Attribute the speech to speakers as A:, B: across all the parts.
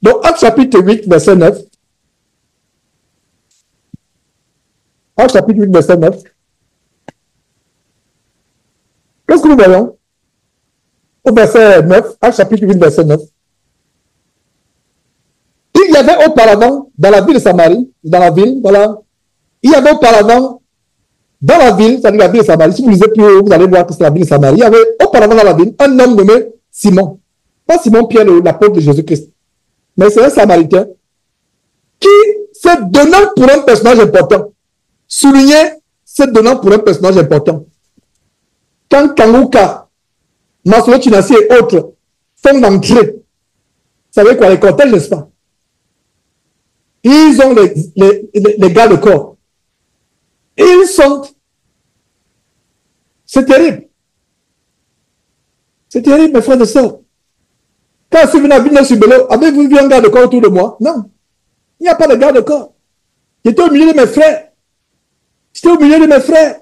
A: Donc, Actes chapitre 8, verset 9. Actes chapitre 8, verset 9. Qu'est-ce que nous voyons? Au verset 9, Actes chapitre 8, verset 9. Il y avait auparavant, dans la ville de Samarie, dans la ville, voilà, il y avait auparavant, dans la ville, c'est-à-dire la ville de Samarie, si vous lisez plus haut, vous allez voir que c'est la ville de Samarie, il y avait auparavant dans la ville un homme nommé Simon. Pas Simon Pierre, l'apôtre de Jésus-Christ, mais c'est un Samaritain qui se donnant pour un personnage important. Souligner, se donnant pour un personnage important. Quand Kanguka, Masolo Chinasi et autres font l'entrée, vous savez quoi, les cortèges, n'est-ce pas? Ils ont les gars de corps. Ils sont... C'est terrible. C'est terrible, mes frères et sœurs. Quand je suis venu à Villeneuve-sur-Béliau, avez-vous vu un gars de corps autour de moi? Non. Il n'y a pas de gars de corps. J'étais au milieu de mes frères. J'étais au milieu de mes frères.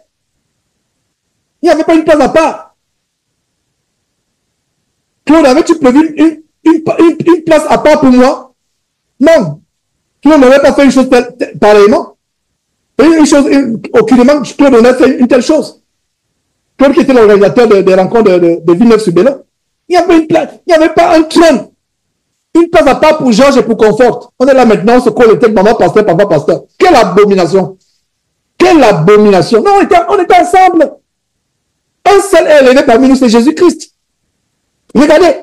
A: Il n'y avait pas une place à part. Claude, avais-tu prévu une place à part pour moi? Non. Claude n'avait pas fait une chose pareillement. Une chose, aucunement, Claude n'avait fait une telle chose. Claude qui était l'organisateur des rencontres de Villeneuve-sur-Béliau. Il n'y avait pas une place, il n'y avait pas un trône. Une place à part pour Georges et pour Confort. On est là maintenant, on se colle les têtes, maman pasteur, papa pasteur. Quelle abomination! Quelle abomination! Non, on était ensemble. Un seul est élevé parmi nous, c'est Jésus-Christ. Regardez,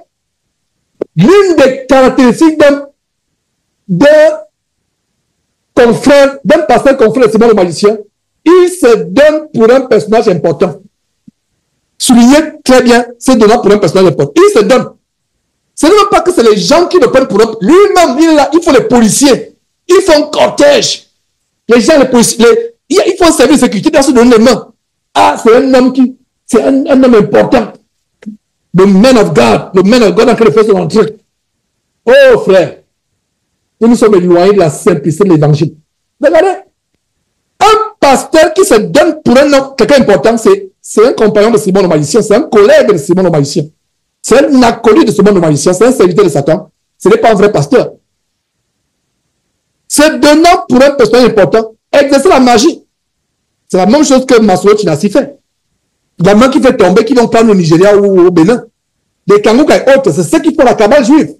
A: l'une des caractéristiques d'un confrère, d'un pasteur confrère de Simon le magicien, il se donne pour un personnage important. Soulignez très bien, se donnant pour un personnage important. Il se donne. Ce n'est même pas que c'est les gens qui le prennent pour eux. Lui-même, il est là, il faut les policiers. Ils font cortège. Les gens, les policiers, il faut un service de sécurité dans se donner les mains. Ah, c'est un homme c'est un homme important. Le man of God en train de faire son truc. Oh frère, nous sommes éloignés de la simplicité de l'évangile. Regardez, un pasteur qui se donne pour un homme, quelqu'un important, c'est un compagnon de Simon le magicien, c'est un collègue de Simon le magicien, c'est un acolyte de Simon le magicien, c'est un serviteur de Satan. Ce n'est pas un vrai pasteur. Se donnant pour un personnage important, exercer la magie. C'est la même chose que Masolo Chinasi fait. La main qui fait tomber, qui vont prendre au Nigeria ou au Bénin. Les Kangoka et autres, c'est ceux qui font la cabale juive.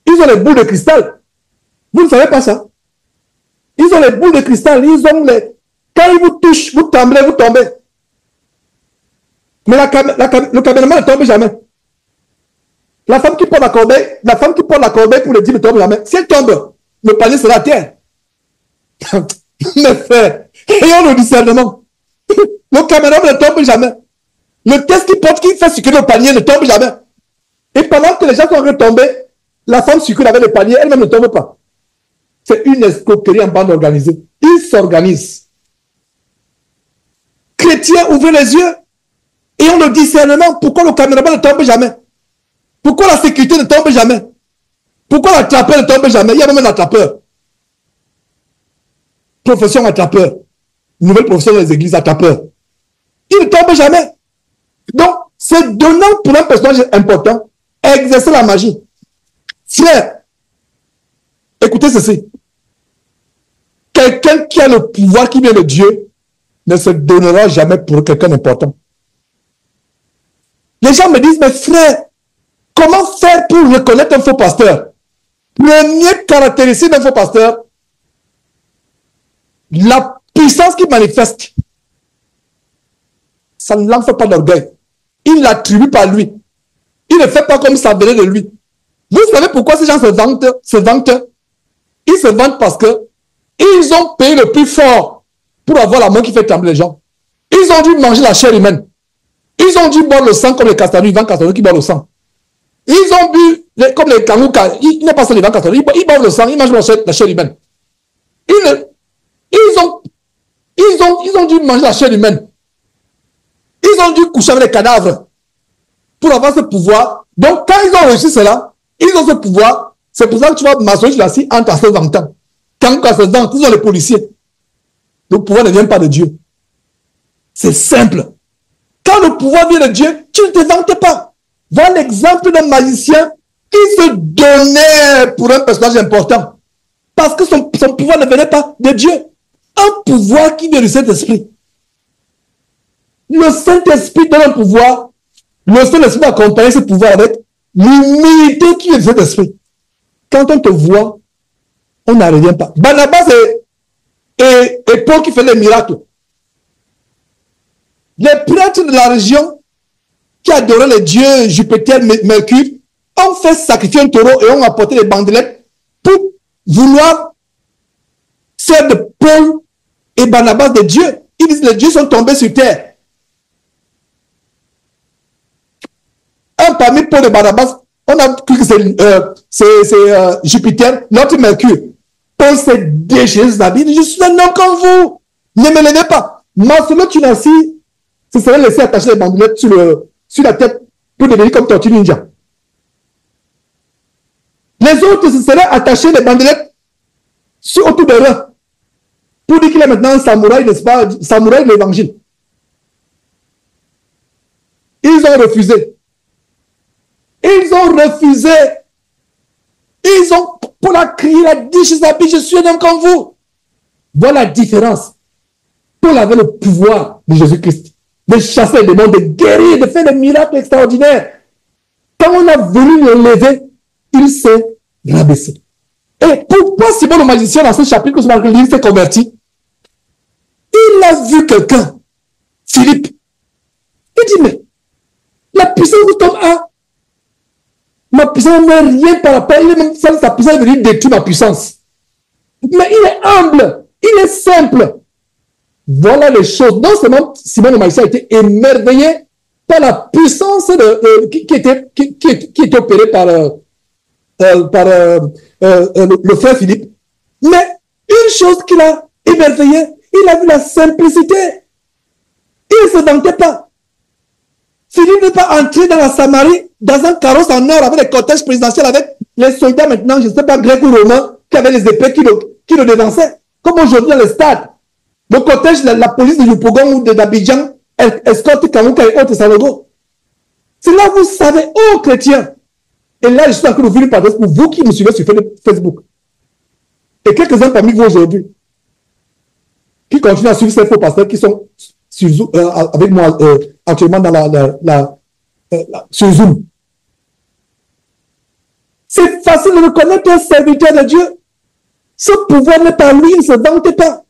A: Ils ont les boules de cristal. Vous ne savez pas ça. Ils ont les boules de cristal. Ils ont les... Quand ils vous touchent, vous tremblez, vous tombez. Mais le caméraman ne tombe jamais. La femme qui porte la corbeille pour le dire ne tombe jamais. Si elle tombe, le panier sera à terre. Mes frères, ayons le discernement. Le caméraman ne tombe jamais. Le test qui fait circuler le panier ne tombe jamais. Et pendant que les gens sont retombés, la femme circule avec le panier, elle-même ne tombe pas. C'est une escroquerie en bande organisée. Ils s'organisent. Chrétiens, ouvrez les yeux. Ayons le discernement. Pourquoi le caméraman ne tombe jamais? Pourquoi la sécurité ne tombe jamais? Pourquoi l'attrapeur ne tombe jamais? Il y a même un attrapeur. Profession attrapeur. Nouvelle profession dans les églises, attrapeur. Il ne tombe jamais. Donc, c'est donnant pour un personnage important, exercer la magie. Frère, écoutez ceci. Quelqu'un qui a le pouvoir qui vient de Dieu ne se donnera jamais pour quelqu'un d'important. Les gens me disent, mais frère, comment faire pour reconnaître un faux pasteur? Première caractéristique d'un faux pasteur, la puissance qu'il manifeste, ça ne l'enfle pas d'orgueil. Il l'attribue pas lui. Il ne fait pas comme ça venait de lui. Vous savez pourquoi ces gens se vantent? Ils se vantent parce que ils ont payé le plus fort pour avoir la main qui fait trembler les gens. Ils ont dû manger la chair humaine. Ils ont dû boire le sang comme les Castanou, Ivan Castanou qui boivent le sang. Ils ont bu, comme les Kanguka, il n'est pas ça les Ivan Castanou, ils boivent le sang, ils mangent la chair humaine. Ils ont dû manger la chair humaine. Ils ont dû coucher avec les cadavres pour avoir ce pouvoir. Donc, quand ils ont reçu cela, ils ont ce pouvoir. C'est pour ça que tu vois, Masolo Chinasi entre à 16 ans. Quand à 16 ans, ils ont les policiers. Le pouvoir ne vient pas de Dieu. C'est simple. Quand le pouvoir vient de Dieu, tu ne te vantes pas. Voilà l'exemple d'un magicien il se donnait pour un personnage important. Parce que son pouvoir ne venait pas de Dieu. Un pouvoir qui vient du Saint-Esprit. Le Saint-Esprit donne un pouvoir. Le Saint-Esprit va accompagner ce pouvoir avec l'humilité qui est du Saint-Esprit. Quand on te voit, on n'en revient pas. Barnabas et Paul qui fait les miracles. Les prêtres de la région qui adoraient les dieux Jupiter, Mercure, ont fait sacrifier un taureau et ont apporté des bandelettes pour vouloir faire de Paul et Barnabas des dieux. Ils disent que les dieux sont tombés sur terre. Un parmi Paul et Barnabas, on a cru que c'est Jupiter, l'autre Mercure. Paul s'est déchiré ses habits. Je suis un homme comme vous. Ne me levez pas. Marcelo Tunasi se serait laissé attacher les bandelettes sur la tête pour devenir comme Tortue Ninja. Les autres se seraient attachés les bandelettes autour de eux pour dire qu'il est maintenant un samouraï, n'est-ce pas, samouraï de l'évangile. Ils ont refusé. Ils ont refusé. Paul a crié, il a dit chez Zabi, je suis un homme comme vous. Voilà la différence. Paul avait le pouvoir de Jésus-Christ, de chasser les démons, de guérir, de faire des miracles extraordinaires. Quand on a voulu le lever, il s'est rabaissé. Et pourquoi Simon le magicien, dans ce chapitre, il s'est converti? Il a vu quelqu'un, Philippe. Il dit, mais la puissance de ton A, ma puissance n'est rien par rapport, il est même sa puissance veut détruire ma puissance. Mais il est humble, il est simple. Voilà les choses. Non seulement Simon le magicien a été émerveillé par la puissance qui était opérée par le frère Philippe, mais une chose qui l'a émerveillé, il a vu la simplicité. Il ne se vantait pas. Philippe n'est pas entré dans la Samarie dans un carrosse en or avec les cortèges présidentiels, avec les soldats maintenant, je ne sais pas, grecs ou romains, qui avaient les épées qui le dénonçaient. Comme aujourd'hui dans les stades. Le cortège, la police de Yopougon ou d'Abidjan escorte Kamouka et autres Sanogo. C'est là que vous savez, oh chrétiens. Et là, je suis en train de vous parler pour vous qui me suivez sur Facebook. Et quelques-uns parmi vous aujourd'hui, qui continuent à suivre ces faux pasteurs qui sont avec moi actuellement sur Zoom. C'est facile de reconnaître un serviteur de Dieu. Ce pouvoir n'est pas lui, il ne se vante pas.